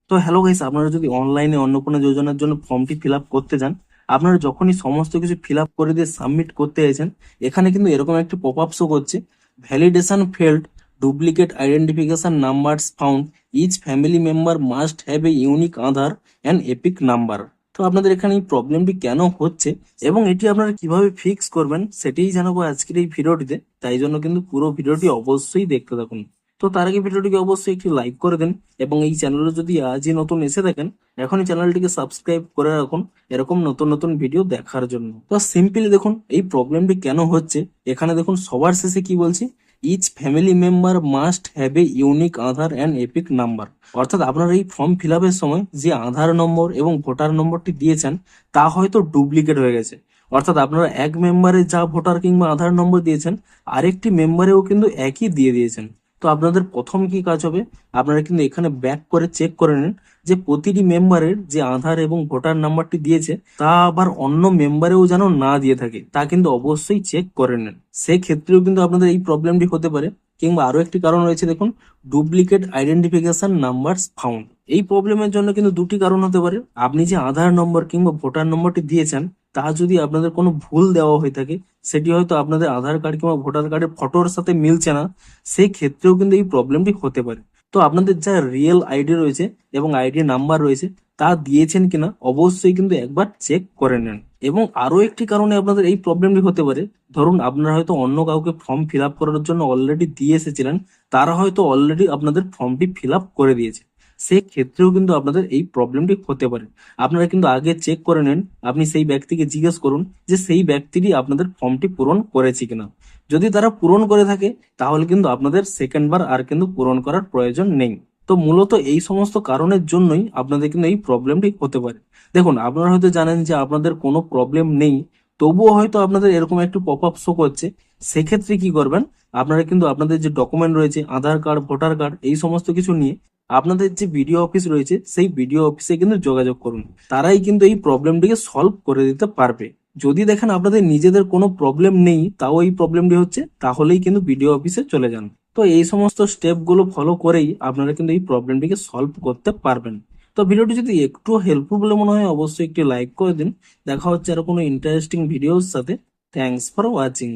তো hello guys, আপনারা যদি অনলাইনে অন্নপূর্ণা যোজনার জন্য ফর্মটি ফিল আপ করতে যান, আপনারা যখনই সমস্ত কিছু ফিল আপ করে দিয়ে সাবমিট করতে চাইছেন, এখানে কিন্তু এরকম একটি পপ আপ শো করছে, validation failed, duplicate identification numbers found, each family member must have a unique Aadhaar and EPIC number. তো আপনাদের এখানে এই প্রবলেমটি কেন হচ্ছে এবং এটি আপনারা কিভাবে ফিক্স করবেন সেটাই জানাবো আজকের এই ভিডিওটিতে। তাই জন্য কিন্তু পুরো ভিডিওটি অবশ্যই দেখতে থাকুন। তো তার আগে ভিডিওটিকে অবশ্যই একটি লাইক করে দেন এবং এই চ্যানেলে যদি আজই নতুন এসে থাকেন, এখনই চ্যানেলটিকে সাবস্ক্রাইব করে রাখুন এরকম নতুন নতুন ভিডিও দেখার জন্য। তো সিম্পলি দেখুন এই প্রবলেমটি কেন হচ্ছে। এখানে দেখুন সবার শেষে কি বলছি, each family member must have a unique Aadhaar and EPIC number. অর্থাৎ আপনারা এই ফর্ম ফিল আপের সময় যে আধার নম্বর এবং ভোটার নম্বরটি দিয়েছেন তা হয়তো ডুপ্লিকেট হয়ে গেছে। অর্থাৎ আপনারা এক মেম্বারে যা ভোটার কিংবা আধার নম্বর দিয়েছেন, আরেকটি মেম্বারেও কিন্তু একই দিয়ে দিয়েছেন। তো আপনাদের প্রথম কি কাজ হবে, আপনারা কিন্তু এখানে ব্যাক করে চেক করে নিন যে প্রতিটি মেম্বারের যে আধার এবং ভোটার নাম্বারটি দিয়েছে তা আবার অন্য মেম্বারেও যেন না দিয়ে থাকে, তা কিন্তু অবশ্যই চেক করে নিন। সেক্ষেত্রেও কিন্তু আপনাদের এই প্রবলেমটি হতে পারে। কিংবা আরো একটি কারণ রয়েছে, দেখুন, ডুপ্লিকেট আইডেন্টিফিকেশন নাম্বার ফাউন্ড। এই প্রবলেমের জন্য কিন্তু দুটি কারণ হতে পারে। আপনি যে আধার নম্বর কিংবা ভোটার নম্বরটি দিয়েছেন তা যদি আপনাদের কোনো ভুল দেওয়া হয়ে থাকে, সেটি হয়তো আপনাদের আধার কার্ড কিংবা ভোটার কার্ডের ফটোর সাথে মিলছে না, সেই ক্ষেত্রেও কিন্তু এই প্রবলেমটি হতে পারে। তো আপনাদের যা রিয়েল আইডি রয়েছে এবং আইডি নাম্বার রয়েছে তা দিয়েছেন কিনা অবশ্যই কিন্তু একবার চেক করে নেন। এবং আরো একটি কারণে আপনাদের এই প্রবলেমটি হতে পারে, ধরুন আপনারা হয়তো অন্য কাউকে ফর্ম ফিল আপ করার জন্য অলরেডি দিয়ে এসেছিলেন, তারা হয়তো অলরেডি আপনাদের ফর্মটি ফিল আপ করে দিয়েছে। সেক্ষেত্রেও কিন্তু আপনাদের এই প্রবলেমটি হতে পারে। আপনারা কিন্তু আগে চেক করে নেন, আপনি সেই ব্যক্তিকে জিজ্ঞেস করুন যে সেই ব্যক্তিটি আপনাদের ফর্মটি পূরণ করেছে কিনা। যদি তারা পূরণ করে থাকে তাহলে কিন্তু আপনাদের সেকেন্ড বার আর কিন্তু পূরণ করার প্রয়োজন নেই। তো মূলত এই সমস্ত কারণের জন্যই আপনাদের কিন্তু এই প্রবলেমটি হতে পারে। দেখুন, আপনারা হয়তো জানেন যে আপনাদের কোনো প্রবলেম নেই, তবুও হয়তো আপনাদের এরকম একটু পপ আপ শো করছে। সেক্ষেত্রে কি করবেন, আপনারা কিন্তু আপনাদের যে ডকুমেন্ট রয়েছে, আধার কার্ড, ভোটার কার্ড, এই সমস্ত কিছু নিয়ে আপনাদের যে বিডিও অফিস রয়েছে সেই বিডিও অফিসে কিন্তু যোগাযোগ করুন। তারাই কিন্তু এই প্রবলেমটিকে সলভ করে দিতে পারবে। যদি দেখেন আপনাদের নিজেদের কোনো প্রবলেম নেই তাও এই প্রবলেমটি হচ্ছে, তাহলেই কিন্তু বিডিও অফিসে চলে যান। তো এই সমস্ত স্টেপ গুলো ফলো করেই আপনারা কিন্তু এই প্রবলেমটিকে সলভ করতে পারবেন। তো ভিডিওটি যদি একটু হেল্পফুল বলে মনে হয় অবশ্যই একটি লাইক করে দিন। দেখা হচ্ছে আরো কোনো ইন্টারেস্টিং ভিডিওর সাথে। Thanks for watching.